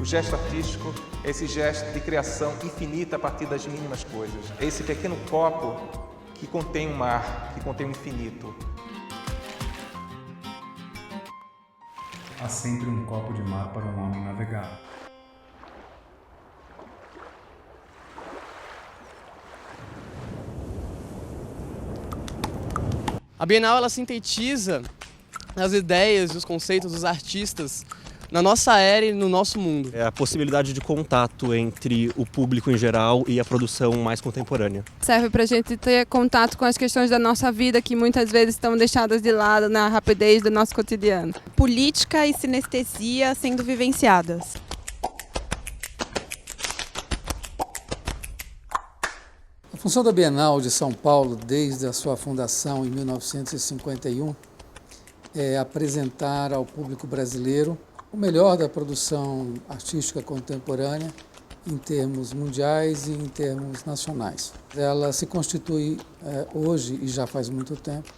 O gesto artístico é esse gesto de criação infinita a partir das mínimas coisas. É esse pequeno copo que contém um mar, que contém um infinito. Há sempre um copo de mar para um homem navegar. A Bienal ela sintetiza as ideias e os conceitos dos artistas na nossa era e no nosso mundo. É a possibilidade de contato entre o público em geral e a produção mais contemporânea. Serve para a gente ter contato com as questões da nossa vida que muitas vezes estão deixadas de lado na rapidez do nosso cotidiano. Política e sinestesia sendo vivenciadas. A função da Bienal de São Paulo, desde a sua fundação em 1951, é apresentar ao público brasileiro o melhor da produção artística contemporânea em termos mundiais e em termos nacionais. Ela se constitui hoje, e já faz muito tempo,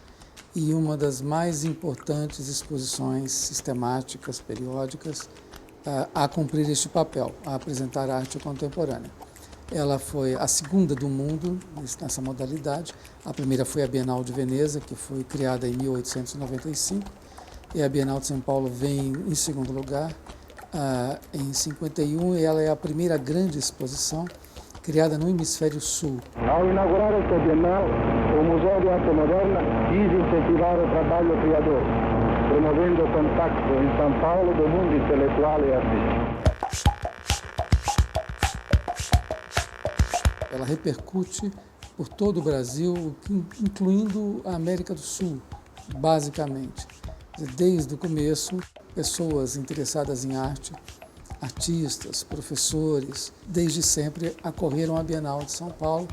em uma das mais importantes exposições sistemáticas, periódicas, a cumprir este papel, a apresentar arte contemporânea. Ela foi a segunda do mundo nessa modalidade. A primeira foi a Bienal de Veneza, que foi criada em 1895, e a Bienal de São Paulo vem em segundo lugar, em 51, e ela é a primeira grande exposição criada no Hemisfério Sul. Ao inaugurar esta Bienal, o Museu de Arte Moderna quis incentivar o trabalho criador, promovendo o contacto em São Paulo do mundo intelectual e artístico. Ela repercute por todo o Brasil, incluindo a América do Sul, basicamente. Desde o começo, pessoas interessadas em arte, artistas, professores, desde sempre acorreram à Bienal de São Paulo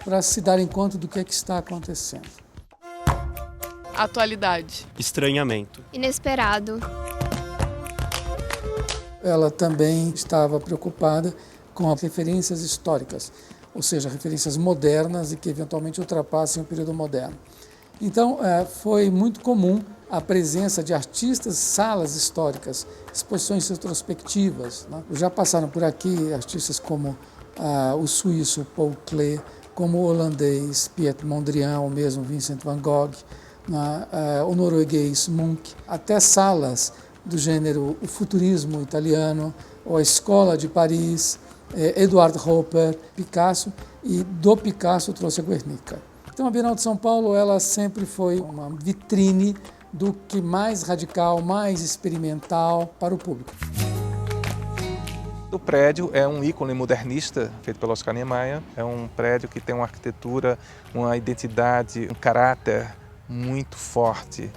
para se darem conta do que é que está acontecendo. Atualidade. Estranhamento. Inesperado. Ela também estava preocupada com as referências históricas, ou seja, referências modernas e que eventualmente ultrapassem o período moderno. Então, foi muito comum a presença de artistas, salas históricas, exposições retrospectivas, né? Já passaram por aqui artistas como o suíço Paul Klee, como o holandês Piet Mondrian, ou mesmo Vincent van Gogh, né? O norueguês Munch, até salas do gênero o futurismo italiano, ou a Escola de Paris, Eduard Hopper, Picasso, e do Picasso trouxe a Guernica. Então a Bienal de São Paulo ela sempre foi uma vitrine do que mais radical, mais experimental para o público. O prédio é um ícone modernista feito pelo Oscar Niemeyer. É um prédio que tem uma arquitetura, uma identidade, um caráter muito forte.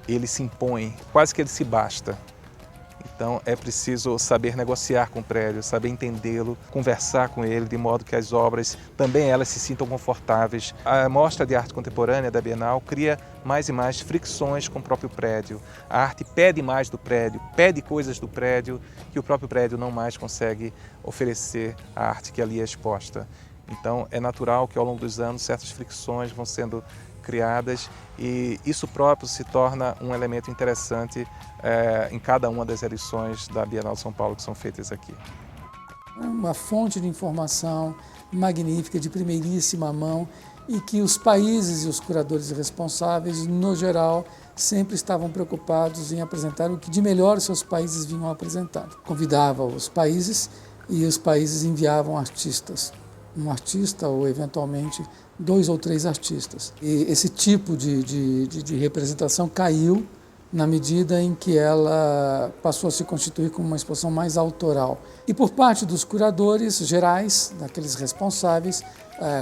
Ele se impõe, quase que ele se basta. Então é preciso saber negociar com o prédio, saber entendê-lo, conversar com ele, de modo que as obras também elas se sintam confortáveis. A Mostra de Arte Contemporânea da Bienal cria mais e mais fricções com o próprio prédio. A arte pede mais do prédio, pede coisas do prédio que o próprio prédio não mais consegue oferecer à arte que ali é exposta. Então é natural que ao longo dos anos certas fricções vão sendo criadas e isso próprio se torna um elemento interessante em cada uma das edições da Bienal de São Paulo que são feitas aqui. Uma fonte de informação magnífica, de primeiríssima mão, e que os países e os curadores responsáveis, no geral, sempre estavam preocupados em apresentar o que de melhor seus países vinham apresentando. Convidava os países e os países enviavam artistas. Um artista ou, eventualmente, 2 ou 3 artistas. E esse tipo de representação caiu na medida em que ela passou a se constituir como uma exposição mais autoral. E por parte dos curadores gerais, daqueles responsáveis,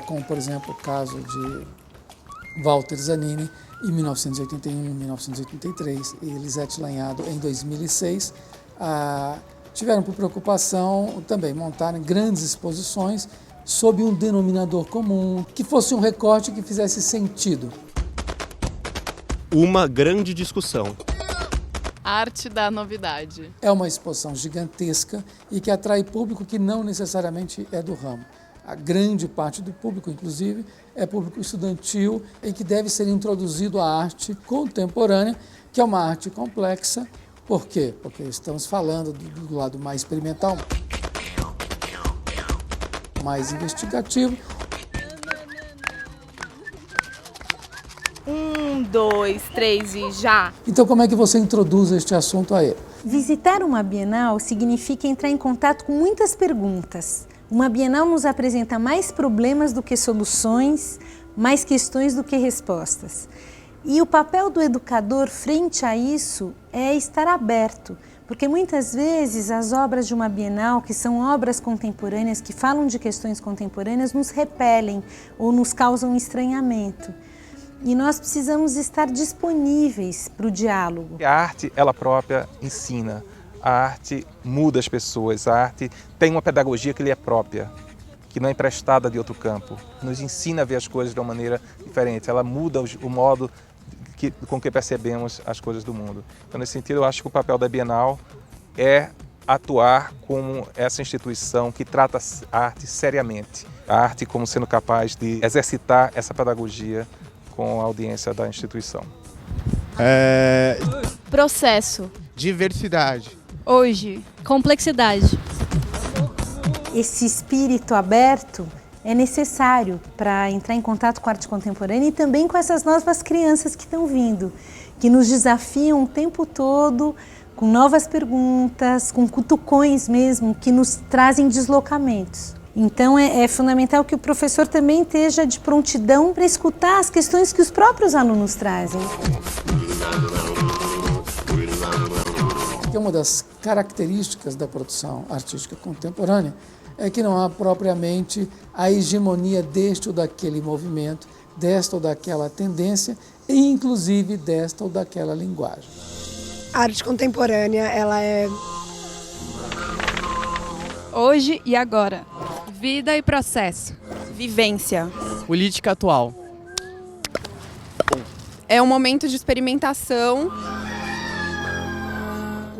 como, por exemplo, o caso de Walter Zanini, em 1981, 1983, e Lisette Lanhado, em 2006, tiveram por preocupação também montarem grandes exposições sob um denominador comum, que fosse um recorte que fizesse sentido. Uma grande discussão. Arte da novidade. É uma exposição gigantesca e que atrai público que não necessariamente é do ramo. A grande parte do público, inclusive, é público estudantil e que deve ser introduzido à arte contemporânea, que é uma arte complexa. Por quê? Porque estamos falando do lado mais experimental. mais investigativo. 1, 2, 3 e já! Então, como é que você introduz este assunto a ele? Visitar uma Bienal significa entrar em contato com muitas perguntas. Uma Bienal nos apresenta mais problemas do que soluções, mais questões do que respostas. E o papel do educador frente a isso é estar aberto, porque muitas vezes as obras de uma Bienal, que são obras contemporâneas, que falam de questões contemporâneas, nos repelem ou nos causam estranhamento. E nós precisamos estar disponíveis para o diálogo. A arte, ela própria, ensina. A arte muda as pessoas. A arte tem uma pedagogia que lhe é própria, que não é emprestada de outro campo. Nos ensina a ver as coisas de uma maneira diferente. Ela muda o modo com que percebemos as coisas do mundo. Então, nesse sentido, eu acho que o papel da Bienal é atuar como essa instituição que trata a arte seriamente. A arte como sendo capaz de exercitar essa pedagogia com a audiência da instituição. Processo. Diversidade. Hoje. Complexidade. Esse espírito aberto é necessário para entrar em contato com a arte contemporânea e também com essas novas crianças que estão vindo, que nos desafiam o tempo todo com novas perguntas, com cutucões mesmo, que nos trazem deslocamentos. Então é fundamental que o professor também esteja de prontidão para escutar as questões que os próprios alunos trazem. Uma das características da produção artística contemporânea é que não há propriamente a hegemonia deste ou daquele movimento, desta ou daquela tendência, e inclusive desta ou daquela linguagem. A arte contemporânea, ela é Hoje e agora. Vida e processo. Vivência. Política atual. É um momento de experimentação.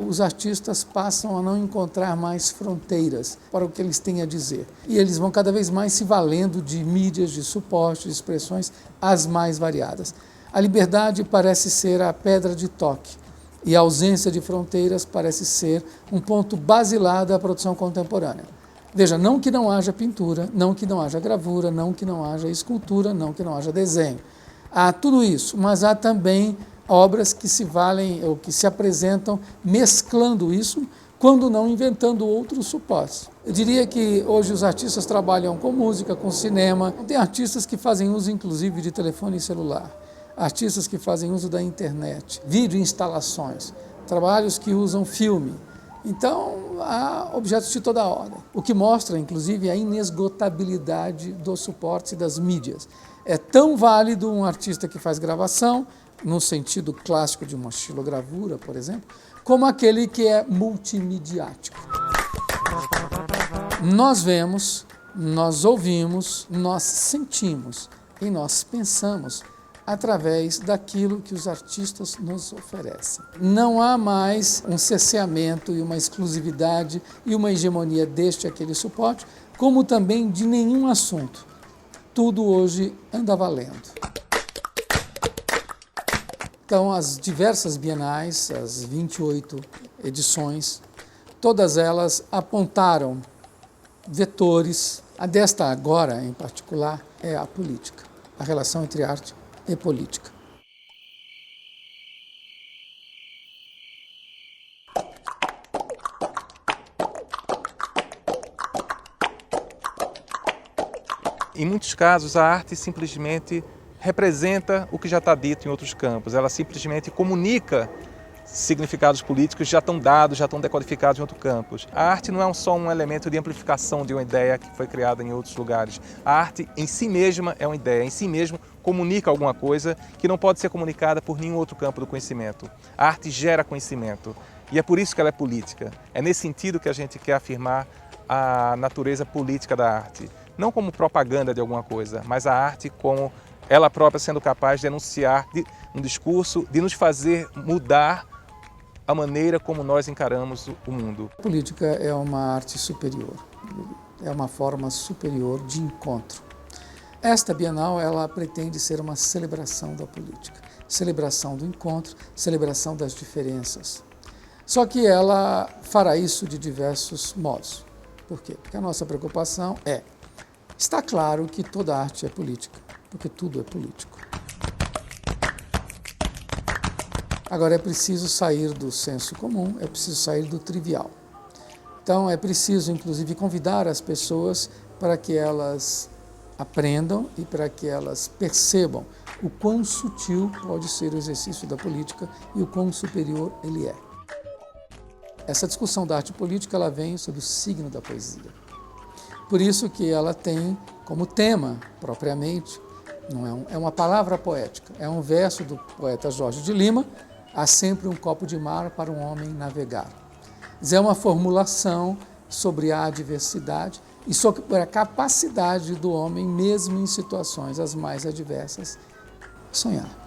Os artistas passam a não encontrar mais fronteiras para o que eles têm a dizer. E eles vão cada vez mais se valendo de mídias, de suportes, de expressões as mais variadas. A liberdade parece ser a pedra de toque e a ausência de fronteiras parece ser um ponto basilar da produção contemporânea. Veja, não que não haja pintura, não que não haja gravura, não que não haja escultura, não que não haja desenho. Há tudo isso, mas há também obras que se valem ou que se apresentam mesclando isso, quando não inventando outros suportes. Eu diria que hoje os artistas trabalham com música, com cinema. Tem artistas que fazem uso inclusive de telefone celular, artistas que fazem uso da internet, vídeo instalações, trabalhos que usam filme. Então, há objetos de toda a ordem, o que mostra, inclusive, a inesgotabilidade dos suportes e das mídias. É tão válido um artista que faz gravação, no sentido clássico de uma estilogravura, por exemplo, como aquele que é multimediático. Nós vemos, nós ouvimos, nós sentimos e nós pensamos através daquilo que os artistas nos oferecem. Não há mais um cerceamento e uma exclusividade e uma hegemonia deste e aquele suporte, como também de nenhum assunto. Tudo hoje anda valendo. Então, as diversas bienais, as 28 edições, todas elas apontaram vetores. A desta agora, em particular, é a política, a relação entre arte e política. Em muitos casos, a arte simplesmente representa o que já está dito em outros campos. Ela simplesmente comunica significados políticos que já estão dados, já estão decodificados em outros campos. A arte não é só um elemento de amplificação de uma ideia que foi criada em outros lugares. A arte em si mesma é uma ideia, em si mesmo comunica alguma coisa que não pode ser comunicada por nenhum outro campo do conhecimento. A arte gera conhecimento e é por isso que ela é política. É nesse sentido que a gente quer afirmar a natureza política da arte. Não como propaganda de alguma coisa, mas a arte como ela própria sendo capaz de enunciar um discurso, de nos fazer mudar a maneira como nós encaramos o mundo. A política é uma arte superior, é uma forma superior de encontro. Esta Bienal, ela pretende ser uma celebração da política, celebração do encontro, celebração das diferenças. Só que ela fará isso de diversos modos. Por quê? Porque a nossa preocupação é Está claro que toda arte é política, porque tudo é político. Agora é preciso sair do senso comum, é preciso sair do trivial. Então é preciso, inclusive, convidar as pessoas para que elas aprendam e para que elas percebam o quão sutil pode ser o exercício da política e o quão superior ele é. Essa discussão da arte política ela vem sob o signo da poesia. Por isso que ela tem como tema, propriamente, é uma palavra poética, é um verso do poeta Jorge de Lima, há sempre um copo de mar para um homem navegar. É uma formulação sobre a adversidade e sobre a capacidade do homem, mesmo em situações as mais adversas, sonhar.